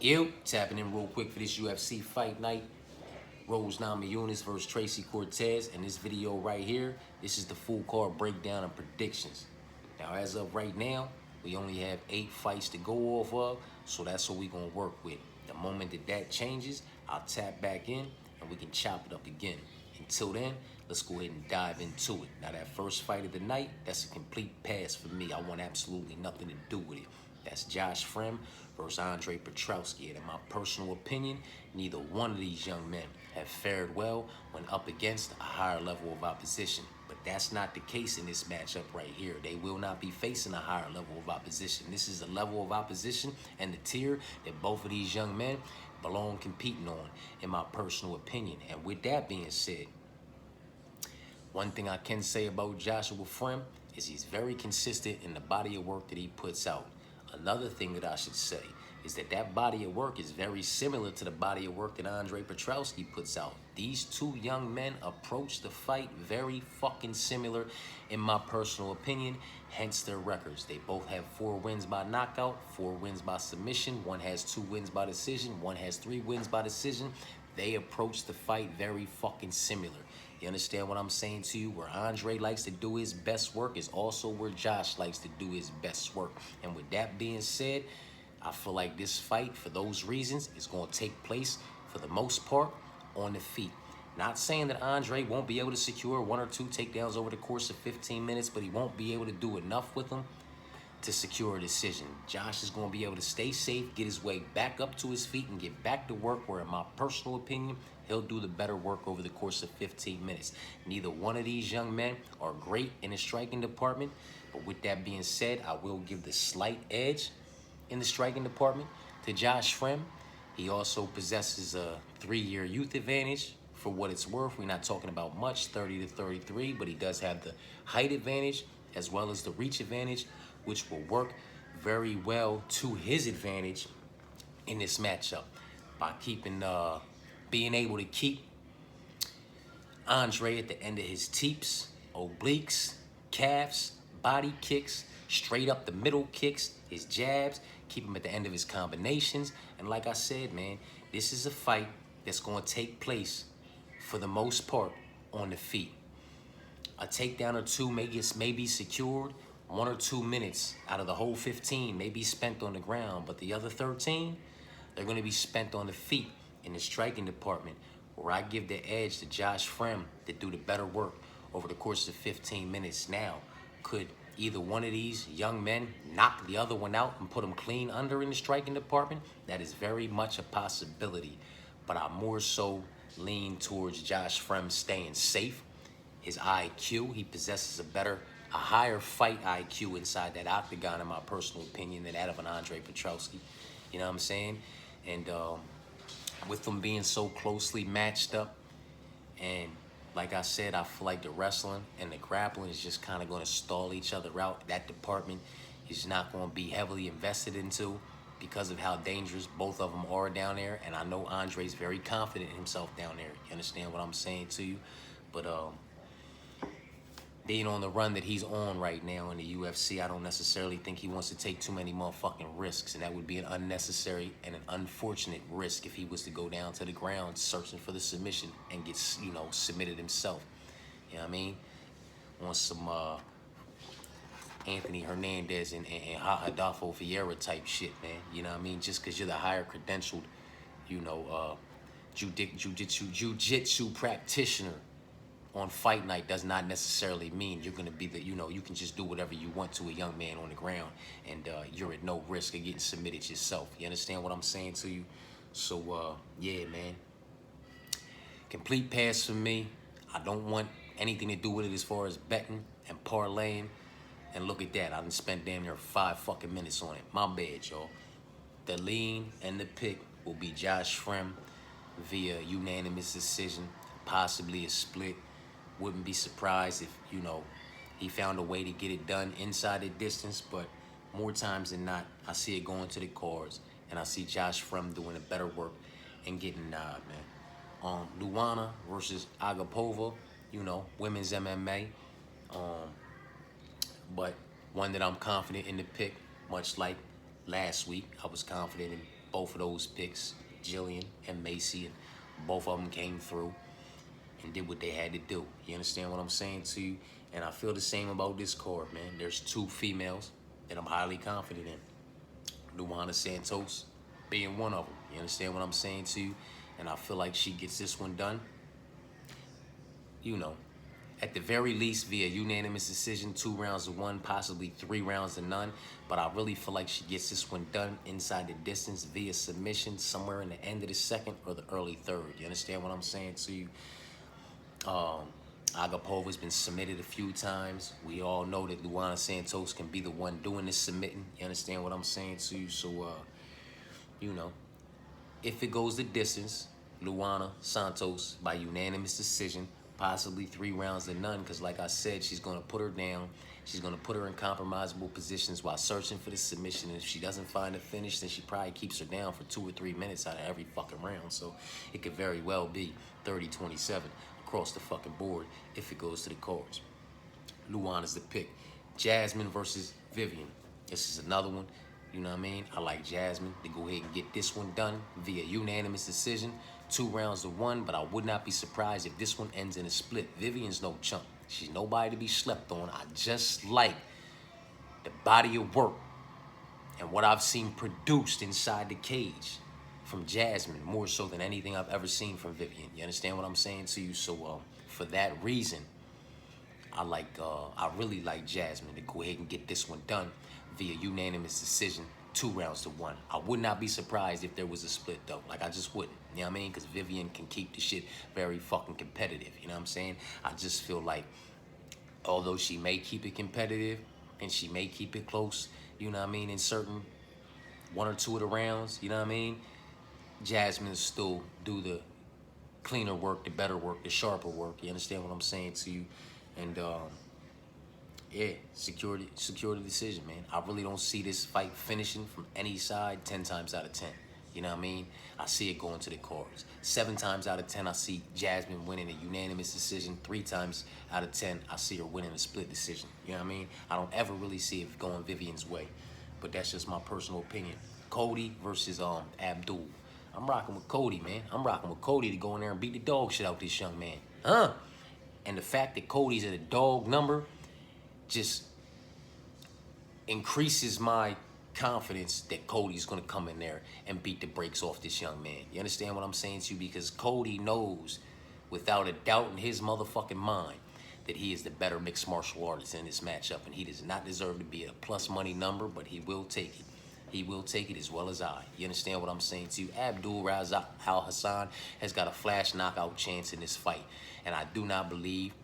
Yo, tapping in real quick for this UFC fight night. Namajunas versus Tracy Cortez. And this video right here, this is the full card breakdown and predictions. Now, as of right now, we only have 8 fights to go off of, so that's what we're going to work with. The moment that changes, I'll tap back in and we can chop it up again. Until then, let's go ahead and dive into it. Now, that first fight of the night, that's a complete pass for me. I want absolutely nothing to do with it. That's Josh Frem versus Andre Petrowski. And in my personal opinion, neither one of these young men have fared well when up against a higher level of opposition. But that's not the case in this matchup right here. They will not be facing a higher level of opposition. This is a level of opposition and the tier that both of these young men belong competing on, in my personal opinion. And with that being said, one thing I can say about Joshua Frem is he's very consistent in the body of work that he puts out. Another thing that I should say is that body of work is very similar to the body of work that Andre Petrowski puts out. These two young men approach the fight very fucking similar in my personal opinion, hence their records. They both have 4 wins by knockout, 4 wins by submission. One has 2 wins by decision, one has 3 wins by decision. They approach the fight very fucking similar. You understand what I'm saying to you? Where Andre likes to do his best work is also where Josh likes to do his best work. And with that being said, I feel like this fight, for those reasons, is going to take place, for the most part, on the feet. Not saying that Andre won't be able to secure 1 or 2 takedowns over the course of 15 minutes, but he won't be able to do enough with them to secure a decision. Josh is going to be able to stay safe, get his way back up to his feet, and get back to work, where in my personal opinion, he'll do the better work over the course of 15 minutes. Neither one of these young men are great in the striking department, but with that being said, I will give the slight edge in the striking department to Josh Frem. He also possesses a 3-year youth advantage. For what it's worth, we're not talking about much, 30 to 33, but he does have the height advantage as well as the reach advantage, which will work very well to his advantage in this matchup by being able to keep Andre at the end of his teeps, obliques, calves, body kicks, straight up the middle kicks, his jabs, keep him at the end of his combinations. And like I said, man, this is a fight that's going to take place, for the most part, on the feet. A takedown or 2 may be secured. 1 or 2 minutes out of the whole 15 may be spent on the ground, but the other 13, they're going to be spent on the feet in the striking department, where I give the edge to Josh Frem to do the better work over the course of 15 minutes. Now, could either one of these young men knock the other one out and put them clean under in the striking department? That is very much a possibility, but I more so lean towards Josh Frem staying safe. His IQ, he possesses a higher fight IQ inside that octagon, in my personal opinion, than that of an Andre Petrowski. You know what I'm saying? And with them being so closely matched up, and like I said, I feel like the wrestling and the grappling is just kind of going to stall each other out. That department is not going to be heavily invested into because of how dangerous both of them are down there. And I know Andre's very confident in himself down there. You understand what I'm saying to you? But being on the run that he's on right now in the UFC, I don't necessarily think he wants to take too many motherfucking risks, and that would be an unnecessary and an unfortunate risk if he was to go down to the ground searching for the submission and get, submitted himself. You know what I mean? On some Anthony Hernandez and Adolfo Vieira type shit, man. You know what I mean? Just because you're the higher credentialed, jiu-jitsu practitioner on fight night does not necessarily mean you're going to be you can just do whatever you want to a young man on the ground, and you're at no risk of getting submitted yourself. You understand what I'm saying to you? So, yeah, man. Complete pass for me. I don't want anything to do with it as far as betting and parlaying. And look at that. I done spent damn near 5 fucking minutes on it. My bad, y'all. The lean and the pick will be Josh Frem via unanimous decision, possibly a split. Wouldn't be surprised if, he found a way to get it done inside the distance, but more times than not, I see it going to the cards, and I see Josh Frem doing a better work and getting nod, man. Luana versus Agapova, women's MMA. But one that I'm confident in the pick, much like last week, I was confident in both of those picks, Jillian and Macy, and both of them came through and did what they had to do. You understand what I'm saying to you? And I feel the same about this card, man. There's two females that I'm highly confident in. Luana Santos being one of them. You understand what I'm saying to you? And I feel like she gets this one done, you know, at the very least via unanimous decision, 2 rounds to 1, possibly 3 rounds to none. But I really feel like she gets this one done inside the distance via submission somewhere in the end of the second or the early third. You understand what I'm saying to you? Agapova's been submitted a few times. We all know that Luana Santos can be the one doing this submitting. You understand what I'm saying to you? So, you know, if it goes the distance, Luana Santos by unanimous decision, possibly 3 rounds to none, because like I said, she's going to put her down. She's going to put her in compromisable positions while searching for the submission. And if she doesn't find a finish, then she probably keeps her down for 2 or 3 minutes out of every fucking round. So it could very well be 30-27 across the fucking board if it goes to the cards. Luana's the pick. Jasmine versus Vivian. This is another one. You know what I mean? I like Jasmine to go ahead and get this one done via unanimous decision. 2 rounds to 1, but I would not be surprised if this one ends in a split. Vivian's no chump. She's nobody to be slept on. I just like the body of work and what I've seen produced inside the cage from Jasmine, more so than anything I've ever seen from Vivian. You understand what I'm saying to you? So for that reason, I really like Jasmine to go ahead and get this one done via unanimous decision, 2 rounds to 1. I would not be surprised if there was a split though. Like, I just wouldn't. You know what I mean? Because Vivian can keep the shit very fucking competitive. You know what I'm saying? I just feel like, although she may keep it competitive and she may keep it close, you know what I mean, in certain 1 or 2 of the rounds, you know what I mean, Jasmine still do the cleaner work, the better work, the sharper work. You understand what I'm saying to you? And yeah, secure the decision, man. I really don't see this fight finishing from any side 10 times out of 10. You know what I mean? I see it going to the cards. 7 times out of 10, I see Jasmine winning a unanimous decision. 3 times out of 10, I see her winning a split decision. You know what I mean? I don't ever really see it going Vivian's way. But that's just my personal opinion. Cody versus Abdul. I'm rocking with Cody, man. I'm rocking with Cody to go in there and beat the dog shit out this young man. Huh? And the fact that Cody's at a dog number just increases my confidence that Cody's going to come in there and beat the brakes off this young man. You understand what I'm saying to you? Because Cody knows without a doubt in his motherfucking mind that he is the better mixed martial artist in this matchup, and he does not deserve to be a plus money number, but he will take it. He will take it as well as I. You understand what I'm saying to you? Abdul Razak Al Hassan has got a flash knockout chance in this fight, and I do not believe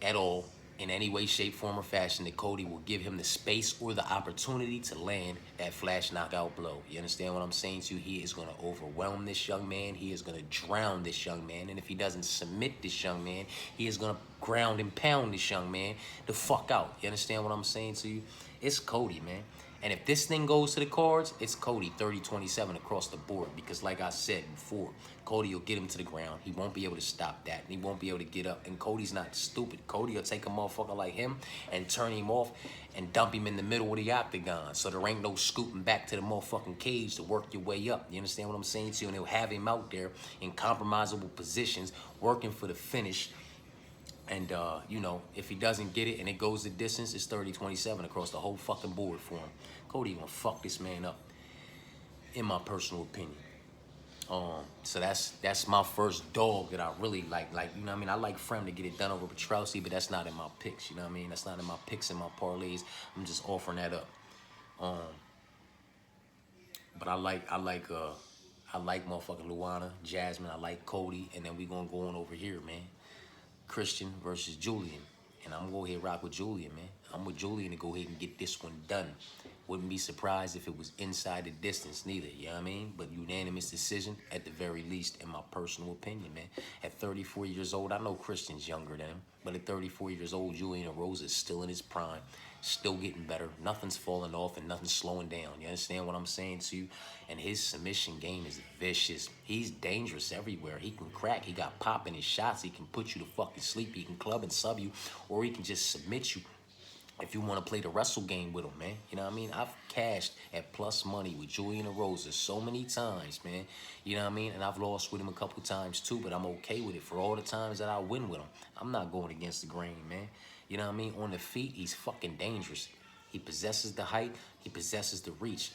at all in any way, shape, form, or fashion that Cody will give him the space or the opportunity to land that flash knockout blow. You understand what I'm saying to you? He is going to overwhelm this young man. He is going to drown this young man. And if he doesn't submit this young man, he is going to ground and pound this young man the fuck out. You understand what I'm saying to you? It's Cody, man. And if this thing goes to the cards, it's Cody 30-27 across the board. Because like I said before, Cody will get him to the ground. He won't be able to stop that. And he won't be able to get up. And Cody's not stupid. Cody will take a motherfucker like him and turn him off and dump him in the middle of the octagon. So there ain't no scooting back to the motherfucking cage to work your way up. You understand what I'm saying to you? And he'll have him out there in compromisable positions, working for the finish. And, you know, if he doesn't get it and it goes the distance, it's 30-27 across the whole fucking board for him. Cody gonna fuck this man up, in my personal opinion. So that's my first dog that I really like. Like, you know what I mean? I like Frem to get it done over Petrowski, but that's not in my picks, you know what I mean? That's not in my picks and my parlays. I'm just offering that up. But I like motherfucking Luana, Jasmine, I like Cody, and then we gonna go on over here, man. Christian versus Julian. And I'm gonna go ahead and rock with Julian, man. I'm with Julian to go ahead and get this one done. Wouldn't be surprised if it was inside the distance neither, you know what I mean? But unanimous decision at the very least, in my personal opinion, man. At 34 years old, I know Christian's younger than him, but at 34 years old, Julian Rose is still in his prime, still getting better. Nothing's falling off and nothing's slowing down. You understand what I'm saying to you? And his submission game is vicious. He's dangerous everywhere. He can crack. He got pop in his shots. He can put you to fucking sleep. He can club and sub you, or he can just submit you if you want to play the wrestle game with him, man. You know what I mean? I've cashed at plus money with Julian Erosa so many times, man. You know what I mean? And I've lost with him a couple times too, but I'm okay with it. For all the times that I win with him, I'm not going against the grain, man. You know what I mean? On the feet, he's fucking dangerous. He possesses the height. He possesses the reach.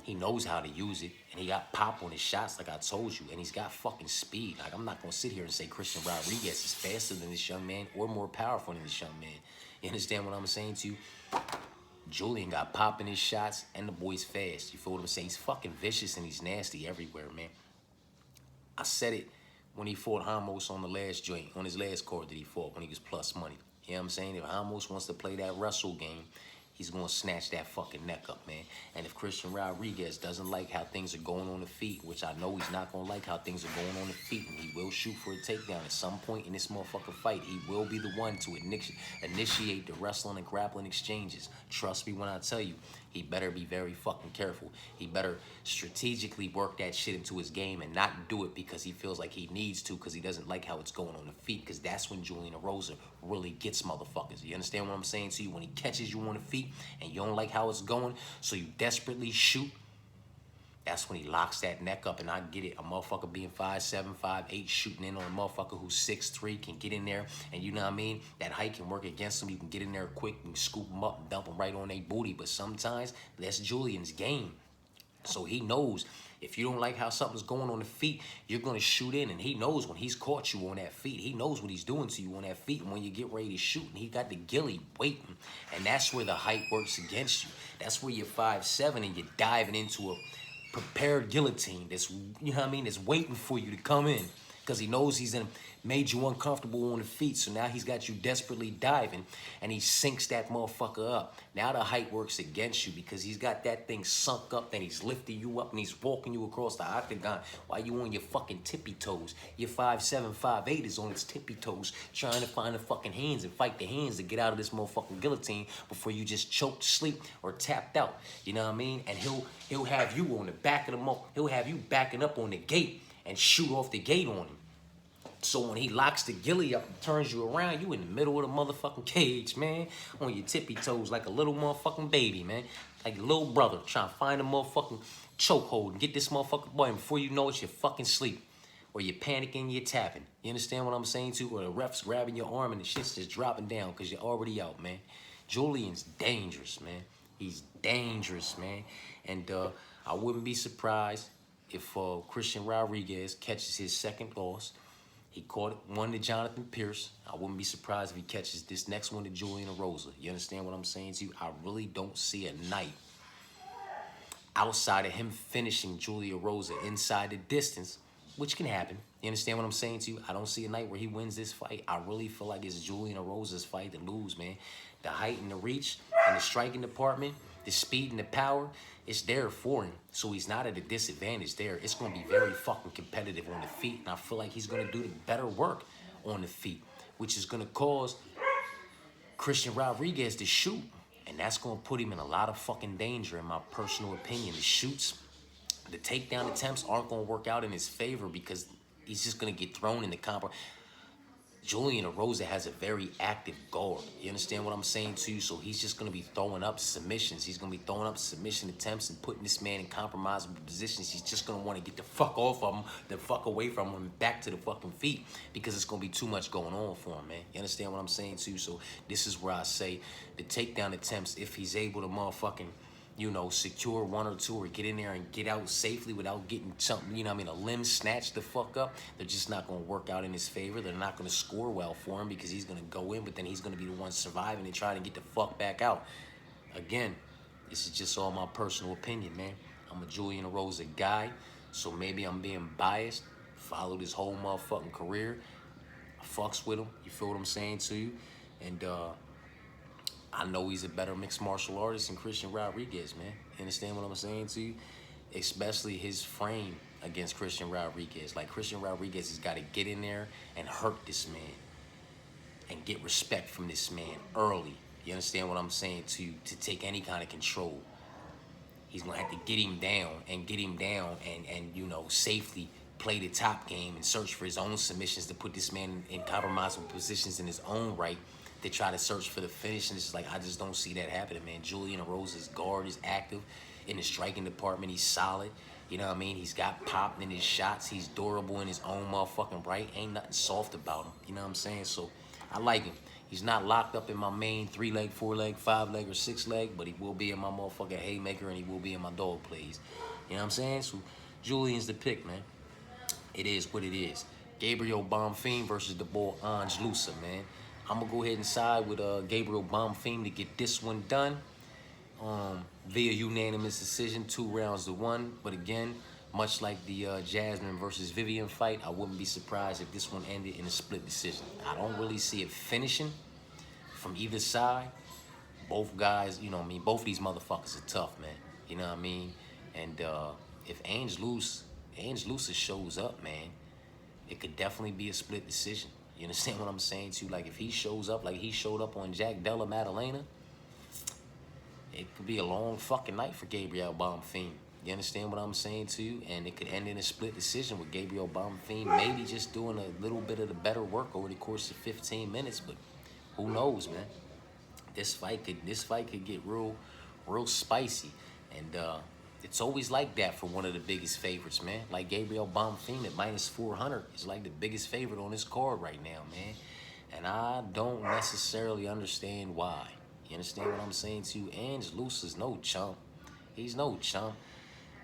He knows how to use it, and he got pop on his shots, like I told you, and he's got fucking speed. Like, I'm not going to sit here and say Christian Rodriguez is faster than this young man or more powerful than this young man. You understand what I'm saying to you? Julian got pop in his shots, and the boy's fast. You feel what I'm saying? He's fucking vicious, and he's nasty everywhere, man. I said it when he fought Ramos on the last joint, on his last card that he fought when he was plus money. You know what I'm saying? If Ramos wants to play that wrestle game, he's going to snatch that fucking neck up, man. And if Christian Rodriguez doesn't like how things are going on the feet, which I know he's not going to like how things are going on the feet, and he will shoot for a takedown at some point in this motherfucking fight, he will be the one to initiate the wrestling and grappling exchanges. Trust me when I tell you, he better be very fucking careful. He better strategically work that shit into his game and not do it because he feels like he needs to, because he doesn't like how it's going on the feet, because that's when Julian Erosa really gets motherfuckers. You understand what I'm saying to you? When he catches you on the feet and you don't like how it's going, so you desperately shoot, that's when he locks that neck up. And I get it. A motherfucker being 5'7", 5'8", shooting in on a motherfucker who's 6'3", can get in there, and you know what I mean? That height can work against him. You can get in there quick and scoop them up and dump them right on their booty. But sometimes that's Julian's game. So he knows if you don't like how something's going on the feet, you're going to shoot in. And he knows when he's caught you on that feet. He knows what he's doing to you on that feet. And when you get ready to shoot, and he got the ghillie waiting. And that's where the height works against you. That's where you're 5'7", and you're diving into a prepared guillotine that's, you know what I mean, that's waiting for you to come in, because he knows he's made you uncomfortable on the feet. So now he's got you desperately diving, and he sinks that motherfucker up. Now the height works against you because he's got that thing sunk up, and he's lifting you up, and he's walking you across the octagon while you on your fucking tippy toes. Your 5'7", 5'8" is on its tippy toes, trying to find the fucking hands and fight the hands to get out of this motherfucking guillotine before you just choked, sleep, or tapped out. You know what I mean? And he'll have you on the back of the he'll have you backing up on the gate and shoot off the gate on him. So when he locks the ghillie up and turns you around, you in the middle of the motherfucking cage, man, on your tippy toes like a little motherfucking baby, man. Like a little brother trying to find a motherfucking chokehold and get this motherfucking boy, and before you know it, you're fucking sleep. Or you're panicking, you're tapping. You understand what I'm saying too? Or the ref's grabbing your arm and the shit's just dropping down because you're already out, man. Julian's dangerous, man. He's dangerous, man. And I wouldn't be surprised if Christian Rodriguez catches his second loss. He caught one to Jonathan Pierce. I wouldn't be surprised if he catches this next one to Julian Erosa. You understand what I'm saying to you? I really don't see a night outside of him finishing Julian Erosa inside the distance, which can happen. You understand what I'm saying to you? I don't see a night where he wins this fight. I really feel like it's Julian Erosa's fight to lose, man. The height and the reach and the striking department, the speed and the power, it's there for him. So he's not at a disadvantage there. It's going to be very fucking competitive on the feet. And I feel like he's going to do the better work on the feet, which is going to cause Christian Rodriguez to shoot. And that's going to put him in a lot of fucking danger, in my personal opinion. The shoots, the takedown attempts aren't going to work out in his favor because he's just going to get thrown in the comp. Julian Erosa has a very active guard. You understand what I'm saying to you? So he's just going to be throwing up submissions. He's going to be throwing up submission attempts and putting this man in compromisable positions. He's just going to want to get the fuck off of him, the fuck away from him, and back to the fucking feet, because it's going to be too much going on for him, man. You understand what I'm saying to you? So this is where I say the takedown attempts, if he's able to motherfucking, you know, secure one or two or get in there and get out safely without getting something, you know what I mean, a limb snatched the fuck up, they're just not going to work out in his favor. They're not going to score well for him because he's going to go in, but then he's going to be the one surviving and trying to get the fuck back out. Again, this is just all my personal opinion, man. I'm a Julian Erosa guy, so maybe I'm being biased. Followed his whole motherfucking career. I fucks with him, you feel what I'm saying to you? And, I know he's a better mixed martial artist than Christian Rodriguez, man. You understand what I'm saying to you? Especially his frame against Christian Rodriguez. Like, Christian Rodriguez has got to get in there and hurt this man and get respect from this man early. You understand what I'm saying to you? To take any kind of control. He's going to have to get him down and you know, safely play the top game and search for his own submissions to put this man in compromisable positions in his own right, They try to search for the finish, and it's like, I just don't see that happening, man. Julian Rose's guard is active. In the striking department, he's solid. You know what I mean? He's got pop in his shots. He's durable in his own motherfucking right. Ain't nothing soft about him. You know what I'm saying? So I like him. He's not locked up in my main 3-leg, 4-leg, 5-leg, or 6-leg, but he will be in my motherfucking haymaker, and he will be in my dog plays. You know what I'm saying? So Julian's the pick, man. It is what it is. Gabriel Bonfim versus the boy Ange Lusa, man. I'm going to go ahead and side with Gabriel Bonfim to get this one done. Via unanimous decision, 2 rounds to 1. But again, much like the Jasmine versus Vivian fight, I wouldn't be surprised if this one ended in a split decision. I don't really see it finishing from either side. Both guys, you know what I mean, both of these motherfuckers are tough, man. You know what I mean? And if Ange Lusa shows up, man, it could definitely be a split decision. You understand what I'm saying to you? Like, if he shows up like he showed up on Jack Della Maddalena, it could be a long fucking night for Gabriel Bonfim. You understand what I'm saying to you? And it could end in a split decision with Gabriel Bonfim maybe just doing a little bit of the better work over the course of 15 minutes. But who knows, man? This fight could get real spicy. And it's always like that for one of the biggest favorites, man. Like Gabriel Bonfim at -400 is like the biggest favorite on this card right now, man. And I don't necessarily understand why. You understand what I'm saying to you? Ange Lusa's no chump. He's no chump.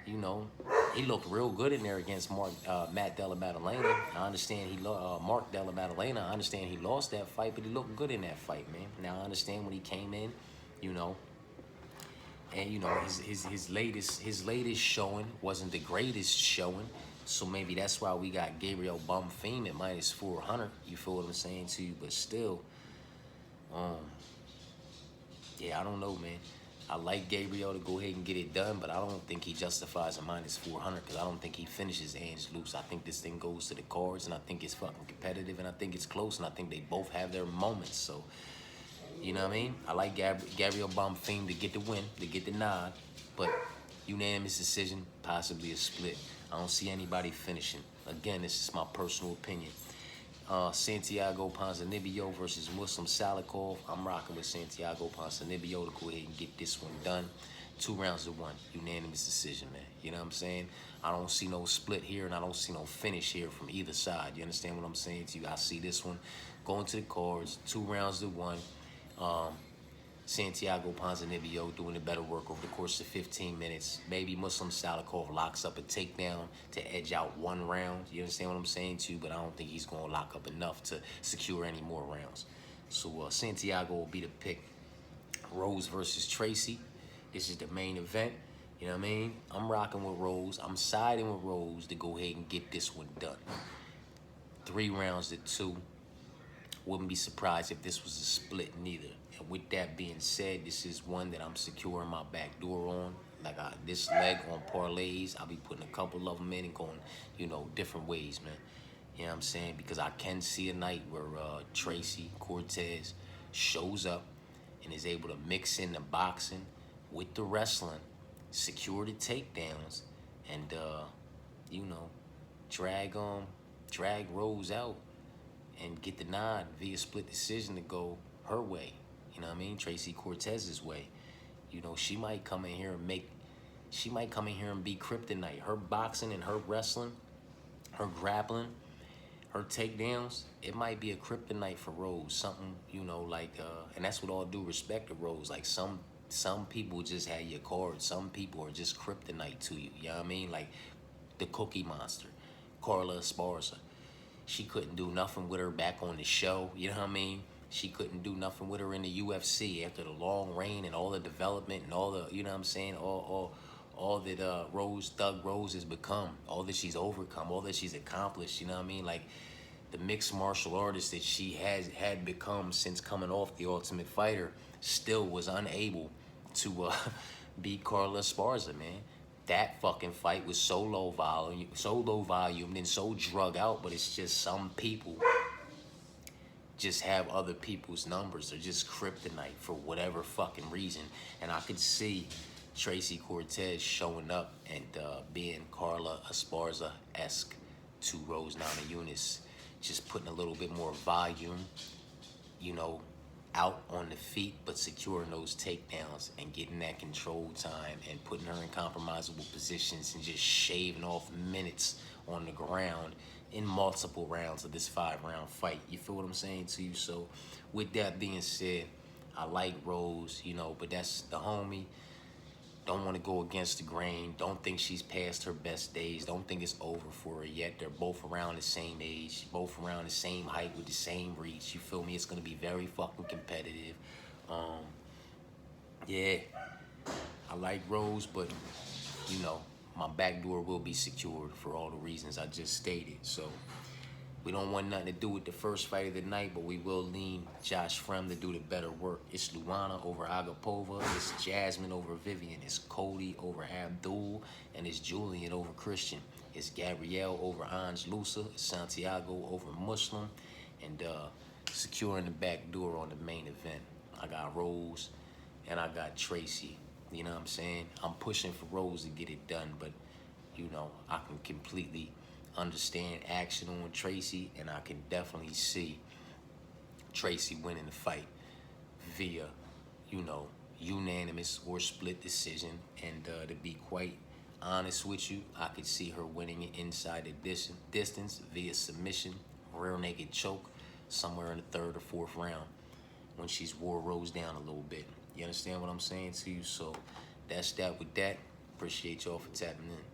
You know, he looked real good in there against Matt Della Maddalena. I understand Mark Della Maddalena. I understand he lost that fight, but he looked good in that fight, man. Now I understand when he came in, you know, and you know his latest showing wasn't the greatest showing. So maybe that's why we got Gabriel Bonfim at -400. You feel what I'm saying to you? But still, yeah, I don't know, man. I like Gabriel to go ahead and get it done, but I don't think he justifies a -400 because I don't think he finishes Ange Lusa. I think this thing goes to the cards, and I think it's fucking competitive, and I think it's close, and I think they both have their moments. So, you know what I mean? I like Gabriel Bonfim to get the win, to get the nod, but unanimous decision, possibly a split. I don't see anybody finishing. Again, this is my personal opinion. Santiago Ponzinibbio versus Muslim Salikov. I'm rocking with Santiago Ponzinibbio to go ahead and get this one done. 2 rounds to 1. Unanimous decision, man. You know what I'm saying? I don't see no split here, and I don't see no finish here from either side. You understand what I'm saying to you? I see this one going to the cards. 2 rounds to 1. Santiago Ponzinibbio doing the better work over the course of 15 minutes. Maybe Muslim Salikov locks up a takedown to edge out 1 round. You understand what I'm saying to you? But I don't think he's going to lock up enough to secure any more rounds. So Santiago will be the pick. Rose versus Tracy. This is the main event. You know what I mean? I'm rocking with Rose. I'm siding with Rose to go ahead and get this one done. 3 rounds to 2. Wouldn't be surprised if this was a split neither. And with that being said, this is one that I'm securing my back door on. Like this leg on parlays, I'll be putting a couple of them in and going, you know, different ways, man. You know what I'm saying? Because I can see a night where Tracy Cortez shows up and is able to mix in the boxing with the wrestling, secure the takedowns, and you know, drag Rose out and get the nod via split decision to go her way. You know what I mean? Tracy Cortez's way. You know, she might come in here and be kryptonite. Her boxing and her wrestling, her grappling, her takedowns, it might be a kryptonite for Rose. Something, you know, like, and that's with all due respect to Rose. Like some people just have your card. Some people are just kryptonite to you. You know what I mean? Like the Cookie Monster, Carla Esparza. She couldn't do nothing with her back on the show. You know what I mean? She couldn't do nothing with her in the UFC after the long reign and all the development and all the, you know what I'm saying, all that Thug Rose has become, all that she's overcome, all that she's accomplished, you know what I mean? Like the mixed martial artist that she had become since coming off The Ultimate Fighter still was unable to beat Carla Esparza, man. That fucking fight was so low volume and so drug out, but it's just some people just have other people's numbers. They're just kryptonite for whatever fucking reason. And I could see Tracy Cortez showing up and being Carla Esparza-esque to Rose Namajunas, just putting a little bit more volume, you know, out on the feet, but securing those takedowns and getting that control time and putting her in compromisable positions and just shaving off minutes on the ground in multiple rounds of this 5-round fight. You feel what I'm saying to you? So with that being said, I like Rose, you know, but that's the homie. Don't want to go against the grain. Don't think she's past her best days. Don't think it's over for her yet. They're both around the same age, both around the same height with the same reach. You feel me? It's going to be very fucking competitive. Yeah, I like Rose, but, you know, my back door will be secured for all the reasons I just stated. So we don't want nothing to do with the first fight of the night, but we will lean Josh Frem to do the better work. It's Luana over Agapova. It's Jasmine over Vivian. It's Cody over Abdul. And it's Julian over Christian. It's Gabrielle over Ange Lusa. It's Santiago over Muslim. And securing the back door on the main event, I got Rose and I got Tracy. You know what I'm saying? I'm pushing for Rose to get it done, but, you know, I can completely understand action on Tracy, and I can definitely see Tracy winning the fight via, you know, unanimous or split decision. And to be quite honest with you, I could see her winning it inside the distance via submission, rear naked choke, somewhere in the 3rd or 4th round when she's wore Rose down a little bit. You understand what I'm saying to you? So that's that with that. Appreciate y'all for tapping in.